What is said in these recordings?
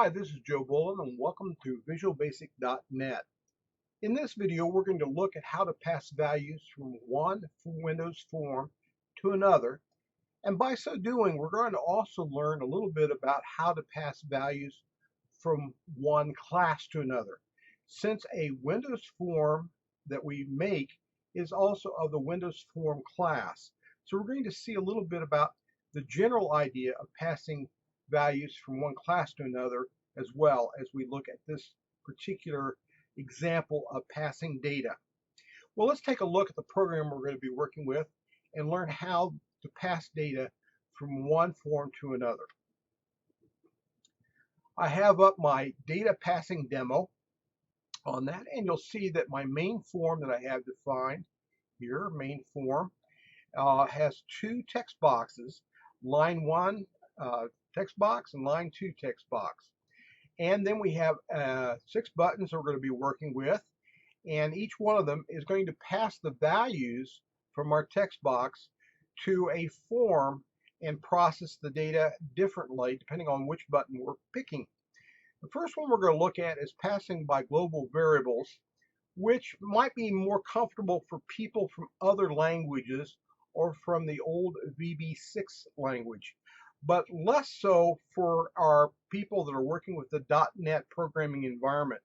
Hi, this is Joe Bolen and welcome to VisualBasic.net. In this video, we're going to look at how to pass values from one Windows form to another. And by so doing, we're going to also learn a little bit about how to pass values from one class to another. Since a Windows form that we make is also of the Windows form class. So we're going to see a little bit about the general idea of passing values from one class to another, as well as we look at this particular example of passing data. Well, let's take a look at the program we're going to be working with and learn how to pass data from one form to another. I have up my data passing demo on that, and you'll see that my main form that I have defined here, main form, has two text boxes, line 1 text box and line 2 text box. And then we have 6 buttons that we're going to be working with, and each one of them is going to pass the values from our text box to a form and process the data differently depending on which button we're picking. The first one we're going to look at is passing by global variables, which might be more comfortable for people from other languages or from the old VB6 language, but less so for our people that are working with the .NET programming environment,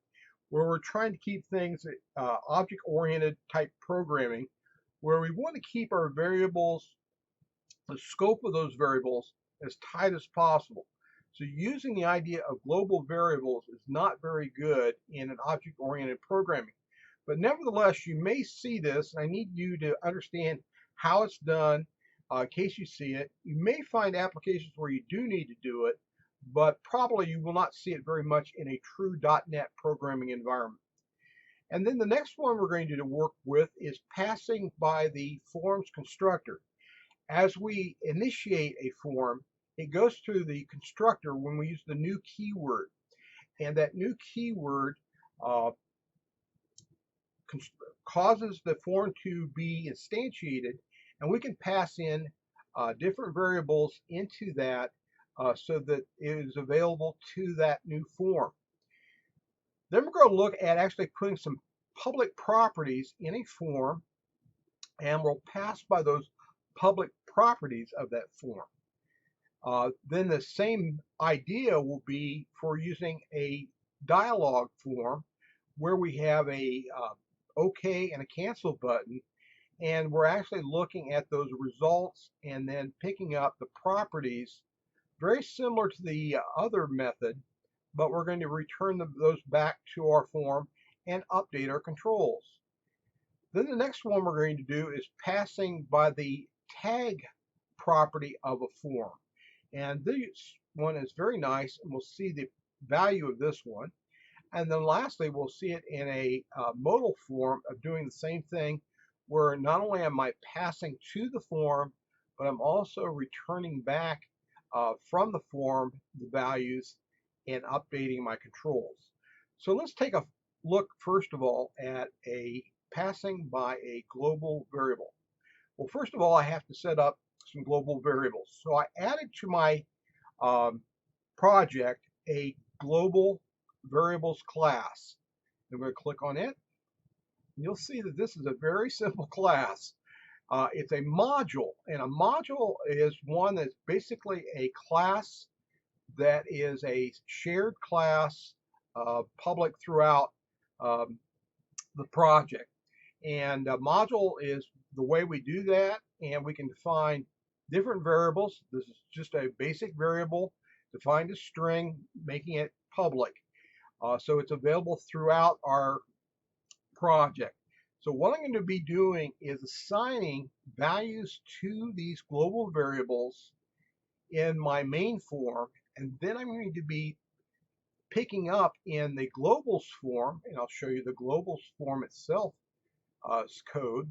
where we're trying to keep things object-oriented type programming, where we want to keep our variables, the scope of those variables, as tight as possible. So using the idea of global variables is not very good in an object-oriented programming. But nevertheless, you may see this, and I need you to understand how it's done in case you see it. You may find applications where you do need to do it, but probably you will not see it very much in a true .NET programming environment. And then the next one we're going to work with is passing by the forms constructor. As we initiate a form, it goes through the constructor when we use the new keyword. And that new keyword causes the form to be instantiated, and we can pass in different variables into that so that it is available to that new form. Then we're going to look at actually putting some public properties in a form, and we'll pass by those public properties of that form. Then the same idea will be for using a dialog form where we have a OK and a cancel button, and we're actually looking at those results and then picking up the properties, very similar to the other method, but we're going to return those back to our form and update our controls. Then the next one we're going to do is passing by the tag property of a form. And this one is very nice, and we'll see the value of this one. And then lastly, we'll see it in a modal form of doing the same thing, where not only am I passing to the form, but I'm also returning back from the form the values and updating my controls. So let's take a look first of all at a passing by a global variable. Well, first of all, I have to set up some global variables. So I added to my project a global variables class. I'm going to click on it. You'll see that this is a very simple class. It's a module, and a module is one that's basically a class that is a shared class, public throughout the project. And a module is the way we do that, and we can define different variables. This is just a basic variable defined as string, making it public. So it's available throughout our project. So what I'm going to be doing is assigning values to these global variables in my main form, and then I'm going to be picking up in the globals form, and I'll show you the globals form itself code.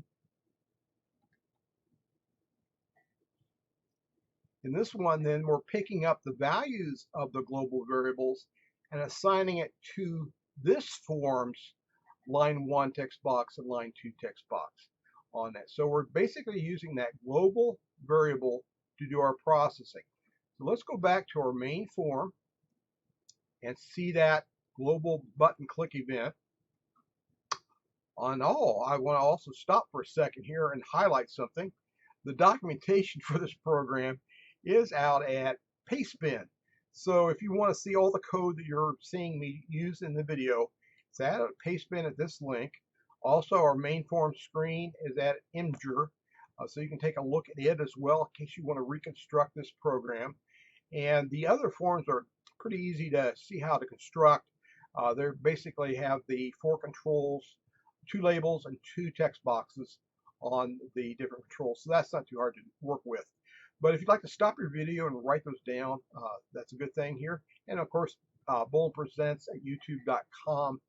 In this one, then, we're picking up the values of the global variables and assigning it to this form's line 1 text box and line 2 text box on that. So we're basically using that global variable to do our processing. So let's go back to our main form, and see that global button click event on all. I want to also stop for a second here and highlight something. The documentation for this program is out at Pastebin. So if you want to see all the code that you're seeing me use in the video, it's at Pastebin at this link. Also, our main form screen is at Imgur, so you can take a look at it as well in case you want to reconstruct this program. And the other forms are pretty easy to see how to construct. They basically have the 4 controls, 2 labels, and 2 text boxes on the different controls. So that's not too hard to work with. But if you'd like to stop your video and write those down, that's a good thing here. And of course, Bolen Presents at youtube.com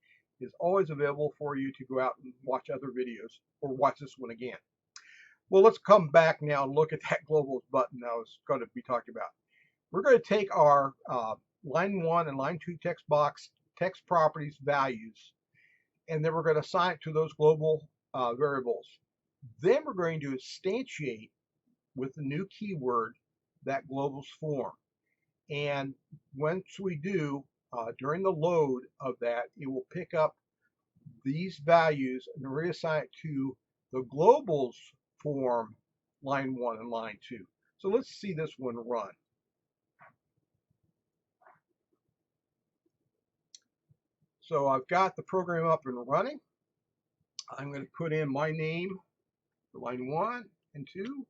is always available for you to go out and watch other videos or watch this one again. Well, let's come back now and look at that global button I was going to be talking about. We're going to take our line 1 and line 2 text box text properties values, and then we're going to assign it to those global variables. Then we're going to instantiate with the new keyword that global's form. And once we do, during the load of that, it will pick up these values and reassign it to the global's form, line 1 and line 2. So let's see this one run. So I've got the program up and running. I'm going to put in my name for line 1 and 2,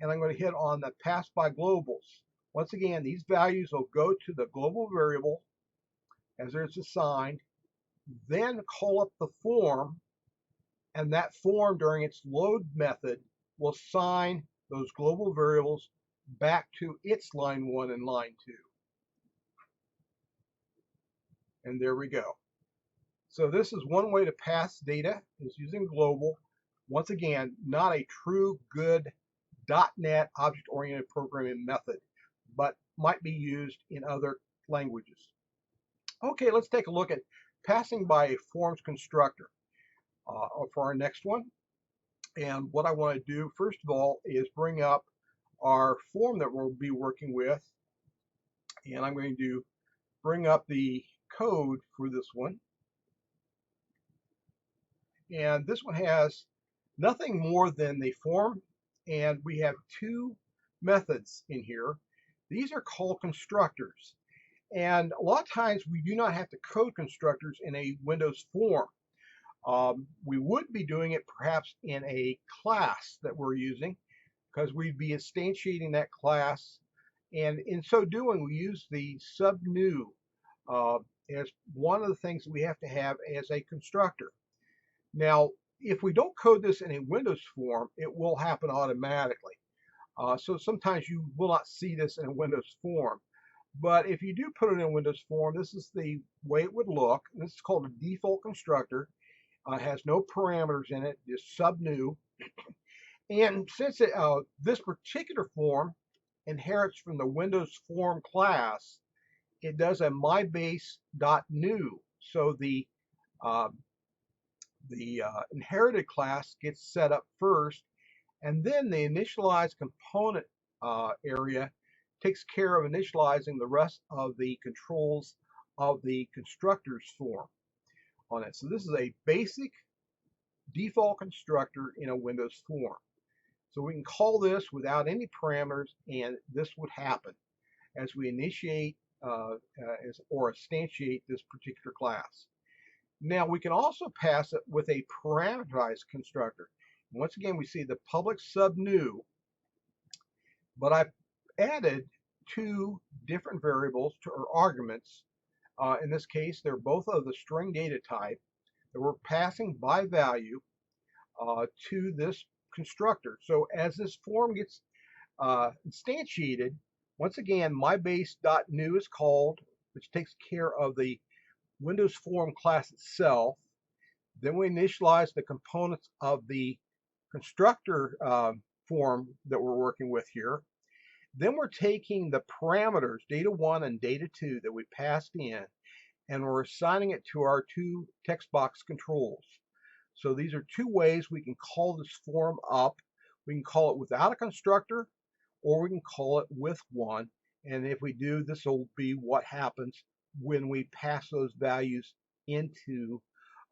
and I'm going to hit on the pass by globals. Once again, these values will go to the global variable as it's assigned, then call up the form, and that form during its load method will assign those global variables back to its line 1 and line 2. And there we go. So this is one way to pass data, is using global. Once again, not a true good .NET object-oriented programming method, but might be used in other languages. Okay, let's take a look at passing by a forms constructor for our next one. And what I want to do, first of all, is bring up our form that we'll be working with. And I'm going to bring up the code for this one. And this one has nothing more than the form, and we have 2 methods in here. These are called constructors. And a lot of times we do not have to code constructors in a Windows form. We would be doing it perhaps in a class that we're using, because we'd be instantiating that class. And in so doing, we use the subnew as one of the things that we have to have as a constructor. Now, if we don't code this in a Windows form, it will happen automatically. So sometimes you will not see this in a Windows form. But if you do put it in a Windows form, this is the way it would look. This is called a default constructor. It has no parameters in it, just subnew. And since this particular form inherits from the Windows form class, it does a mybase.new. So the inherited class gets set up first, and then the initialized component area takes care of initializing the rest of the controls of the constructors form on it. So this is a basic default constructor in a Windows form. So we can call this without any parameters, and this would happen as we initiate or instantiate this particular class. Now we can also pass it with a parameterized constructor. Once again, we see the public subnew, but I've added 2 different variables or arguments. In this case, they're both of the string data type that we're passing by value to this constructor. So as this form gets instantiated, once again, mybase.new is called, which takes care of the Windows form class itself. Then we initialize the components of the constructor form that we're working with here. Then we're taking the parameters, data 1 and data 2, that we passed in, and we're assigning it to our 2 text box controls. So these are 2 ways we can call this form up. We can call it without a constructor, or we can call it with one. And if we do, this will be what happens when we pass those values into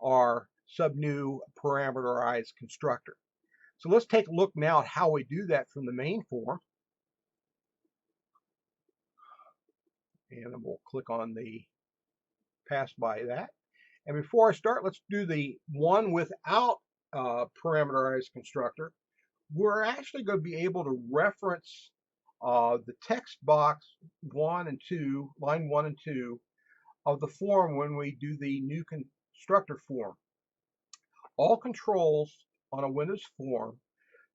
our subnew parameterized constructor. So let's take a look now at how we do that from the main form. And we'll click on the pass by that. And before I start, let's do the one without parameterized constructor. We're actually going to be able to reference the text box 1 and 2, line 1 and 2 of the form when we do the new constructor form. All controls on a Windows form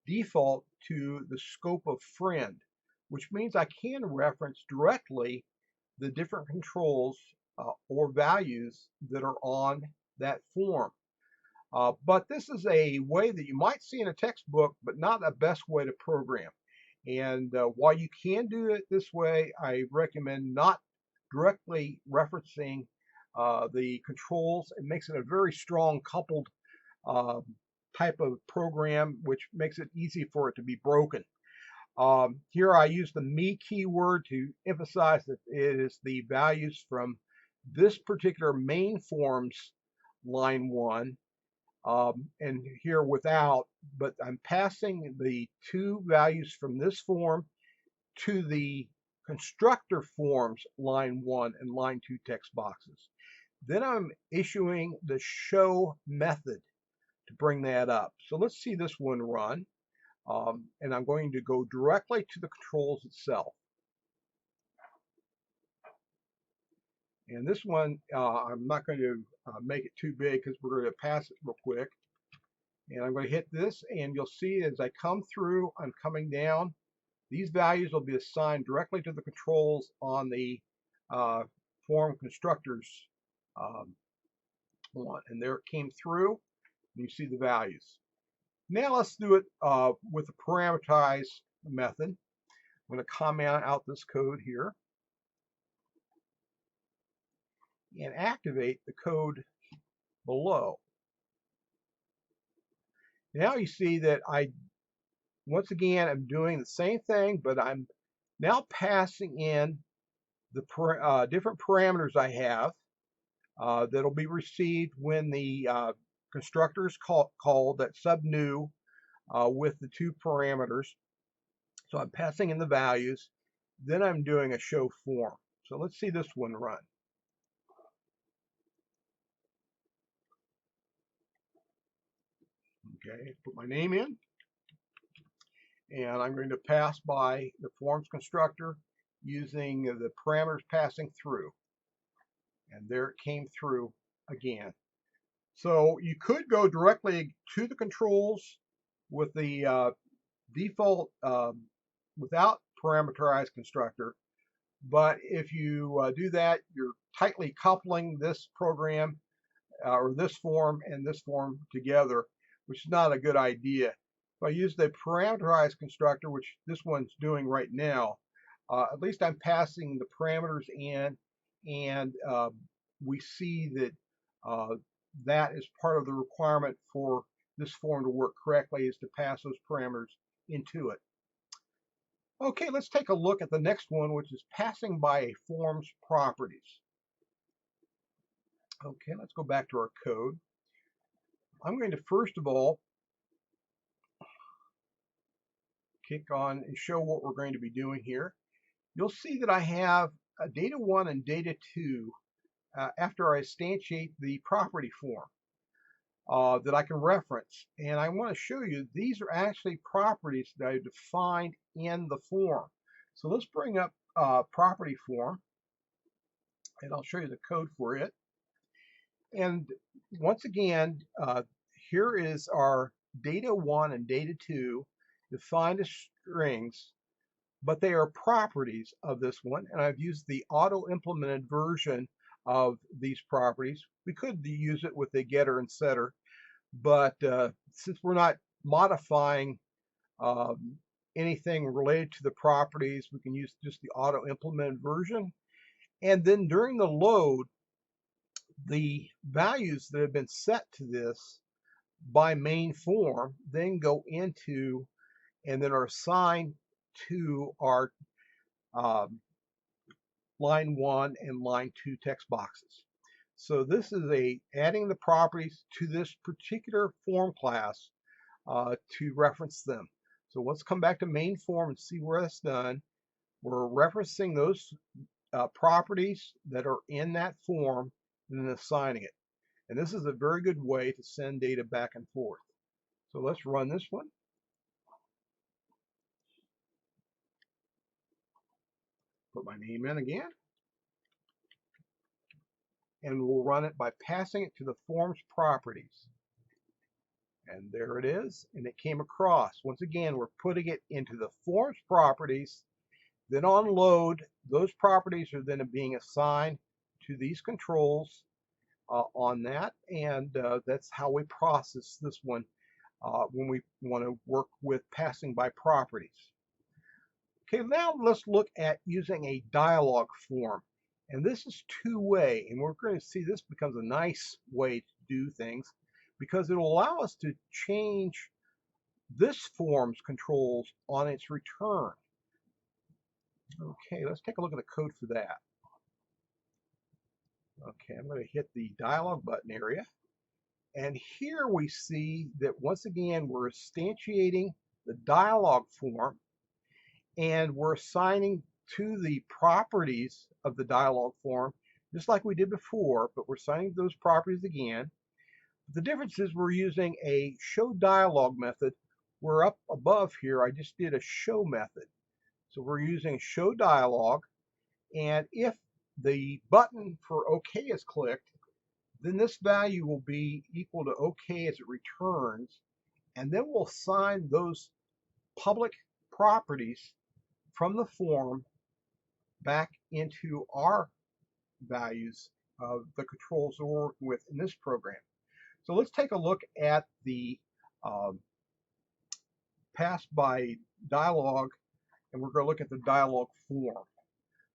default to the scope of friend, which means I can reference directly the different controls or values that are on that form. But this is a way that you might see in a textbook, but not the best way to program. And while you can do it this way, I recommend not directly referencing the controls. It makes it a very strong coupled type of program, which makes it easy for it to be broken. Here I use the me keyword to emphasize that it is the values from this particular main form's line 1, and here without, but I'm passing the two values from this form to the constructor form's line 1 and line 2 text boxes. Then I'm issuing the show method to bring that up. So let's see this one run. And I'm going to go directly to the controls itself. And this one, I'm not going to make it too big because we're going to pass it real quick. And I'm going to hit this, and you'll see as I come through, I'm coming down. These values will be assigned directly to the controls on the form constructors one. And there it came through, and you see the values. Now let's do it with the parameterized method. I'm going to comment out this code here and activate the code below. Now you see that once again, I'm doing the same thing, but I'm now passing in the different parameters I have that'll be received when the constructor is called, that subnew with the two parameters. So I'm passing in the values, then I'm doing a show form. So let's see this one run. Okay, put my name in, and I'm going to pass by the forms constructor using the parameters passing through. And there it came through again. So you could go directly to the controls with the default without parameterized constructor. But if you do that, you're tightly coupling this program or this form and this form together, which is not a good idea. If I use the parameterized constructor, which this one's doing right now, at least I'm passing the parameters in, and we see that that is part of the requirement for this form to work correctly, is to pass those parameters into it. Okay, let's take a look at the next one, which is passing by a form's properties. Okay, let's go back to our code. I'm going to first of all kick on and show what we're going to be doing here. You'll see that I have a data 1 and data 2 after I instantiate the property form that I can reference. And I want to show you these are actually properties that I defined in the form. So let's bring up property form, and I'll show you the code for it. And once again, here is our data 1 and data 2 defined as strings, but they are properties of this one, and I've used the auto-implemented version of these properties. We could use it with the getter and setter, but since we're not modifying anything related to the properties, we can use just the auto-implemented version. And then during the load, the values that have been set to this by main form then go into and then are assigned to our line 1 and line 2 text boxes. So this is adding the properties to this particular form class to reference them. So let's come back to main form and see where that's done. We're referencing those properties that are in that form and then assigning it. And this is a very good way to send data back and forth. So let's run this one. Put my name in again. And we'll run it by passing it to the form's properties. And there it is, and it came across. Once again, we're putting it into the form's properties. Then on load, those properties are then being assigned to these controls on that, and that's how we process this one when we want to work with passing by properties. Okay, now let's look at using a dialog form. And this is two-way, and we're going to see this becomes a nice way to do things because it will allow us to change this form's controls on its return. Okay, let's take a look at the code for that. Okay, I'm going to hit the dialog button area. And here we see that once again we're instantiating the dialog form and we're assigning to the properties of the dialog form just like we did before, but we're assigning those properties again. The difference is we're using a show dialog method. We're up above here, I just did a show method. So we're using show dialog, and if the button for OK is clicked, then this value will be equal to OK as it returns, and then we'll assign those public properties from the form back into our values of the controls that we're working with in this program. So let's take a look at the pass by dialog, and we're going to look at the dialog form.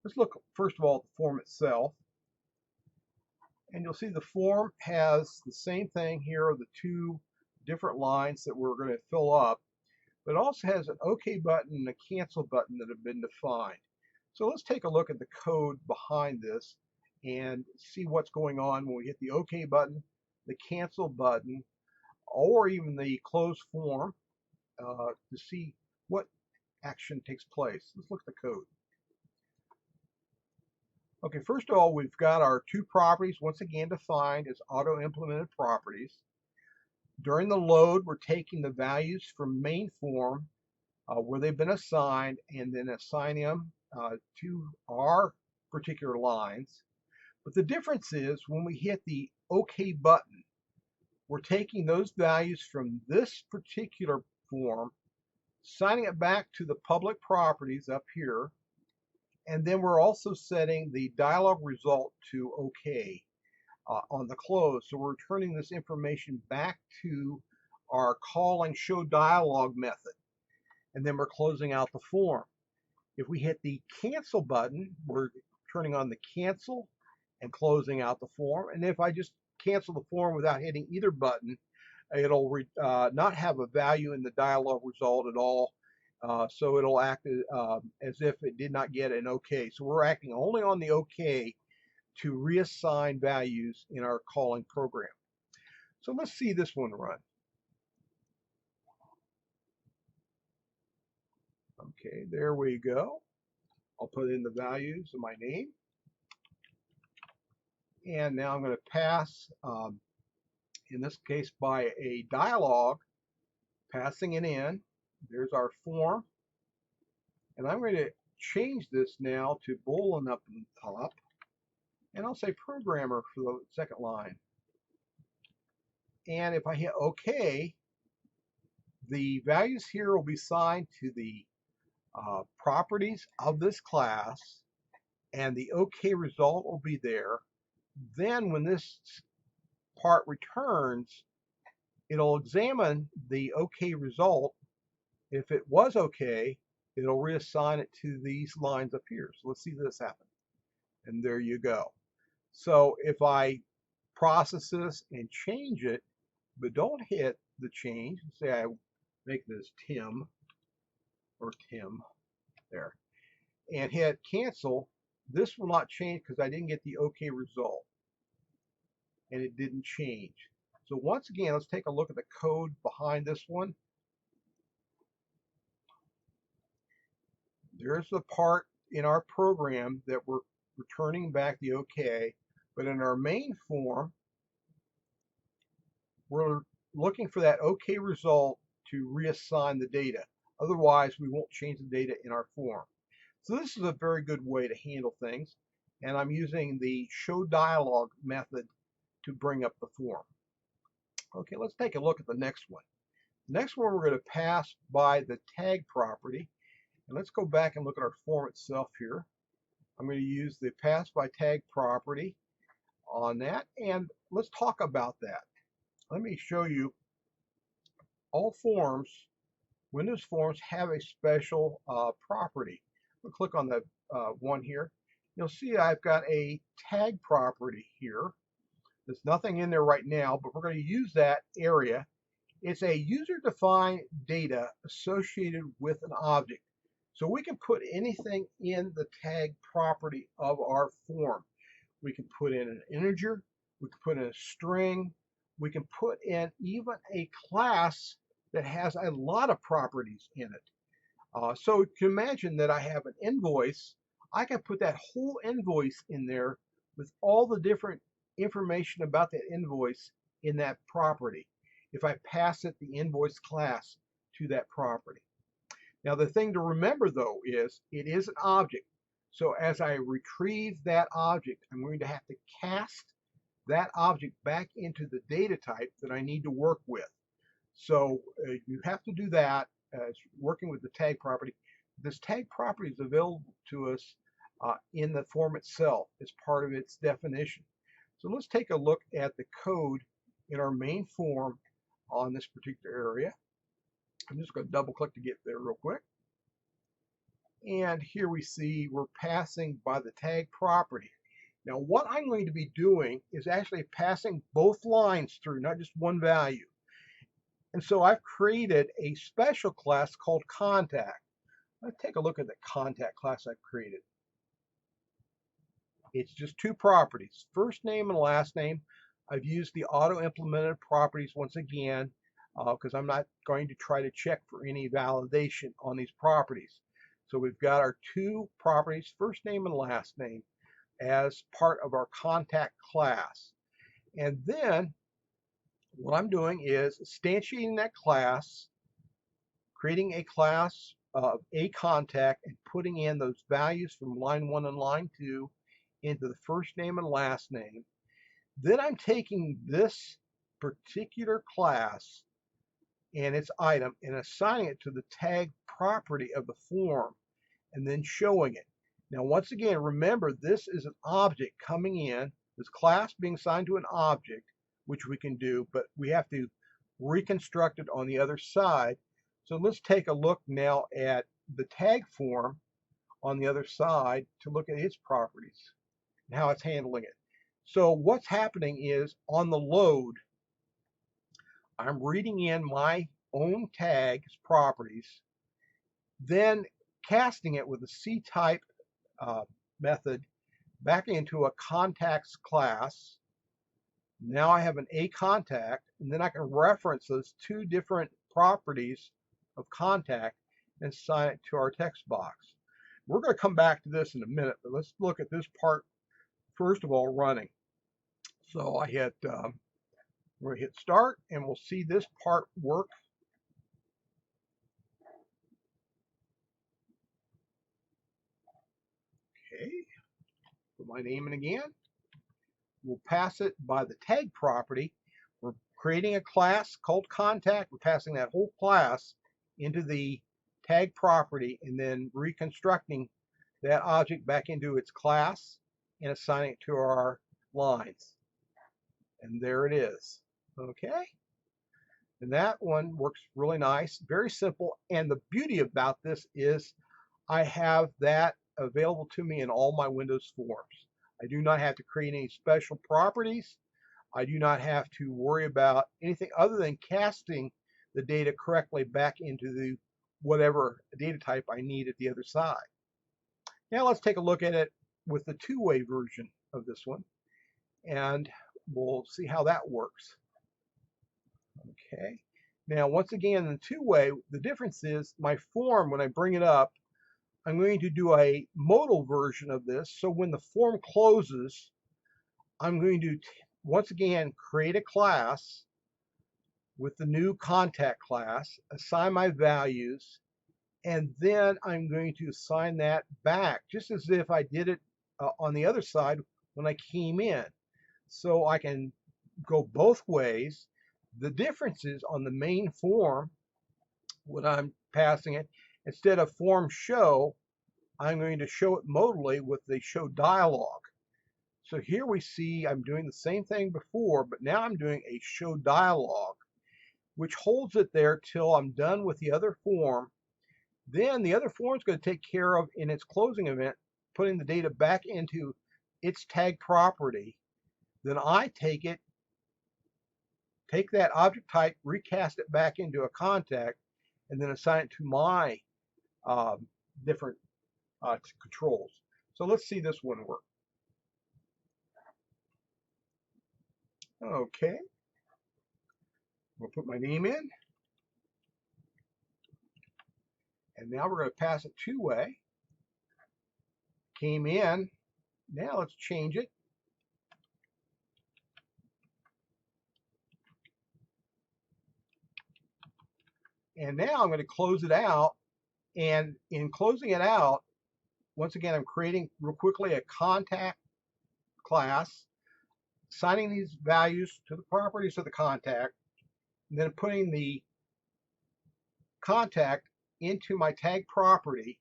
Let's look first of all at the form itself. And you'll see the form has the same thing here, the two different lines that we're going to fill up, but it also has an OK button and a cancel button that have been defined. So let's take a look at the code behind this and see what's going on when we hit the OK button, the cancel button, or even the close form to see what action takes place. Let's look at the code. Okay, first of all, we've got our two properties once again defined as auto-implemented properties. During the load, we're taking the values from main form where they've been assigned and then assigning them to our particular lines. But the difference is when we hit the OK button, we're taking those values from this particular form, assigning it back to the public properties up here, and then we're also setting the dialog result to OK on the close. So we're turning this information back to our calling show dialog method, and then we're closing out the form. If we hit the cancel button, we're turning on the cancel and closing out the form. And if I just cancel the form without hitting either button, it'll not have a value in the dialog result at all. So it'll act as if it did not get an OK. So we're acting only on the OK to reassign values in our calling program. So let's see this one run. Okay, there we go. I'll put in the values of my name. And now I'm going to pass, in this case, by a dialog, passing it in. There's our form. And I'm going to change this now to Bolen up in the top. And I'll say programmer for the second line. And if I hit OK, the values here will be assigned to the properties of this class, and the OK result will be there. Then when this part returns, it'll examine the OK result. If it was OK, it'll reassign it to these lines up here. So let's see this happen. And there you go. So if I process this and change it, but don't hit the change, say I make this Tim, or Tim, there, and hit cancel, This will not change because I didn't get the OK result, and it didn't change. So once again, let's take a look at the code behind this one. There's the part in our program that we're returning back the OK, but in our main form, we're looking for that OK result to reassign the data. Otherwise, we won't change the data in our form. So this is a very good way to handle things, and I'm using the show dialog method to bring up the form. Okay, let's take a look at the next one. The next one we're going to pass by the tag property, and let's go back and look at our form itself here. I'm going to use the pass by tag property on that, and let's talk about that. Let me show you all forms. Windows forms have a special property. We'll click on the one here. You'll see I've got a tag property here. There's nothing in there right now, but we're going to use that area. It's a user-defined data associated with an object. So we can put anything in the tag property of our form. We can put in an integer, we can put in a string, we can put in even a class that has a lot of properties in it. So you can imagine that I have an invoice. I can put that whole invoice in there with all the different information about that invoice in that property if I pass it the invoice class to that property. Now the thing to remember though is it is an object. So as I retrieve that object, I'm going to have to cast that object back into the data type that I need to work with. So you have to do that as working with the tag property. This tag property is available to us in the form itself as part of its definition. So let's take a look at the code in our main form on this particular area. I'm just going to double click to get there real quick. And here we see we're passing by the tag property. Now what I'm going to be doing is actually passing both lines through, not just one value. And so I've created a special class called contact. Let's take a look at the contact class I've created. It's just two properties, first name and last name. I've used the auto-implemented properties once again because I'm not going to try to check for any validation on these properties. So we've got our two properties, first name and last name, as part of our contact class. And then what I'm doing is instantiating that class, creating a class of a contact, and putting in those values from line 1 and line 2 into the first name and last name. Then I'm taking this particular class and its item and assigning it to the tag property of the form and then showing it. Now once again, remember this is an object coming in, this class being assigned to an object, which we can do, but we have to reconstruct it on the other side. So let's take a look now at the tag form on the other side to look at its properties and how it's handling it. So what's happening is on the load, I'm reading in my own tag's properties, then casting it with a C-type method back into a contacts class. Now I have an A contact, and then I can reference those two different properties of contact and assign it to our text box. We're going to come back to this in a minute, but let's look at this part first of all running. So I hit, we're going to hit start, and we'll see this part work. Okay, put my name in again. We'll pass it by the tag property. We're creating a class called contact. We're passing that whole class into the tag property and then reconstructing that object back into its class and assigning it to our lines. And there it is. Okay. And that one works really nice, very simple. And the beauty about this is I have that available to me in all my Windows forms. I do not have to create any special properties. I do not have to worry about anything other than casting the data correctly back into the whatever data type I need at the other side. Now let's take a look at it with the two-way version of this one, and we'll see how that works. Okay. Now, once again, in the two-way, the difference is my form, when I bring it up, I'm going to do a modal version of this. So when the form closes, I'm going to, once again, create a class with the new contact class, assign my values, and then I'm going to assign that back, just as if I did it on the other side when I came in. So I can go both ways. The difference is on the main form, when I'm passing it, instead of form show, I'm going to show it modally with the show dialog. So here we see I'm doing the same thing before, but now I'm doing a show dialog, which holds it there till I'm done with the other form. Then the other form is going to take care of, in its closing event, putting the data back into its tag property. Then I take that object type, recast it back into a contact, and then assign it to my different controls. So let's see this one work. Okay. We'll put my name in. And now we're going to pass it two-way. Came in. Now let's change it. And now I'm going to close it out. And in closing it out, once again, I'm creating real quickly a contact class, assigning these values to the properties of the contact, and then putting the contact into my tag property.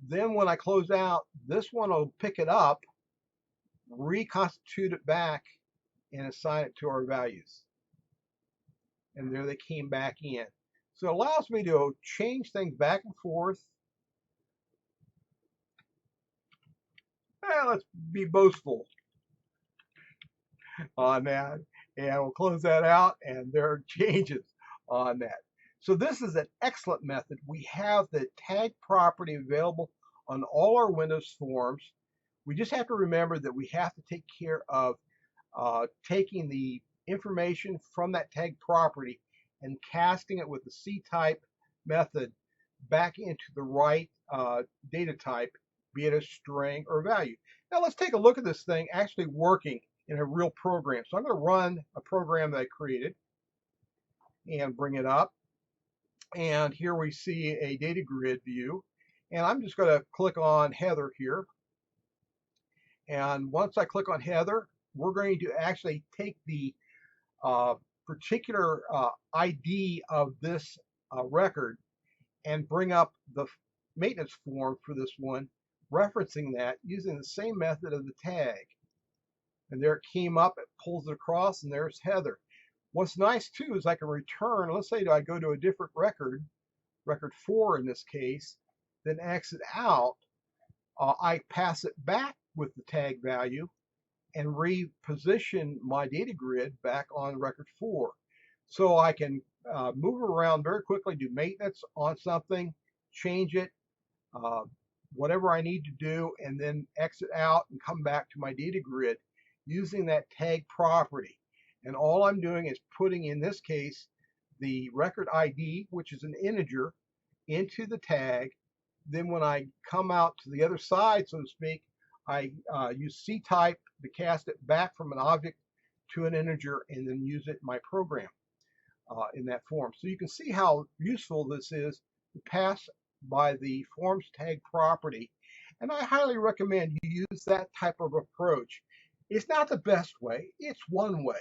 Then when I close out, this one will pick it up, reconstitute it back, and assign it to our values. And there they came back in. So it allows me to change things back and forth. Let's be boastful on that. And we'll close that out, and there are changes on that. So this is an excellent method. We have the tag property available on all our Windows forms. We just have to remember that we have to take care of taking the information from that tag property and casting it with the C-type method back into the right data type, be it a string or value. Now let's take a look at this thing actually working in a real program. So I'm going to run a program that I created and bring it up. And here we see a data grid view. And I'm just going to click on Heather here. And once I click on Heather, we're going to actually take the particular ID of this record and bring up the maintenance form for this one, referencing that using the same method of the tag. And there it came up, it pulls it across, and there's Heather. What's nice too is I can return, let's say I go to a different record, record 4 in this case, then exit out, I pass it back with the tag value and reposition my data grid back on record 4. So I can move around very quickly, do maintenance on something, change it, whatever I need to do, and then exit out and come back to my data grid using that tag property. And all I'm doing is putting, in this case, the record ID, which is an integer, into the tag. Then when I come out to the other side, so to speak, I use C-type to cast it back from an object to an integer and then use it in my program in that form. So you can see how useful this is to pass by the forms tag property. And I highly recommend you use that type of approach. It's not the best way, it's one way,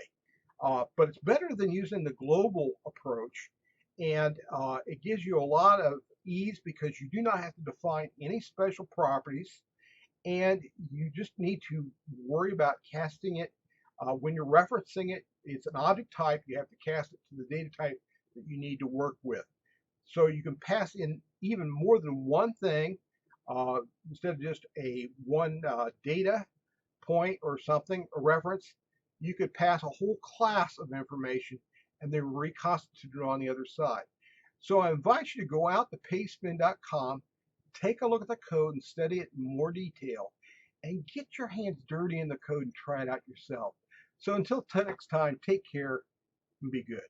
but it's better than using the global approach. And it gives you a lot of ease because you do not have to define any special properties. And you just need to worry about casting it. When you're referencing it, it's an object type. You have to cast it to the data type that you need to work with. So you can pass in even more than one thing instead of just a one data point or something, a reference. You could pass a whole class of information and then reconstitute it on the other side. So I invite you to go out to pastebin.com, take a look at the code and study it in more detail. and get your hands dirty in the code and try it out yourself. So until next time, take care and be good.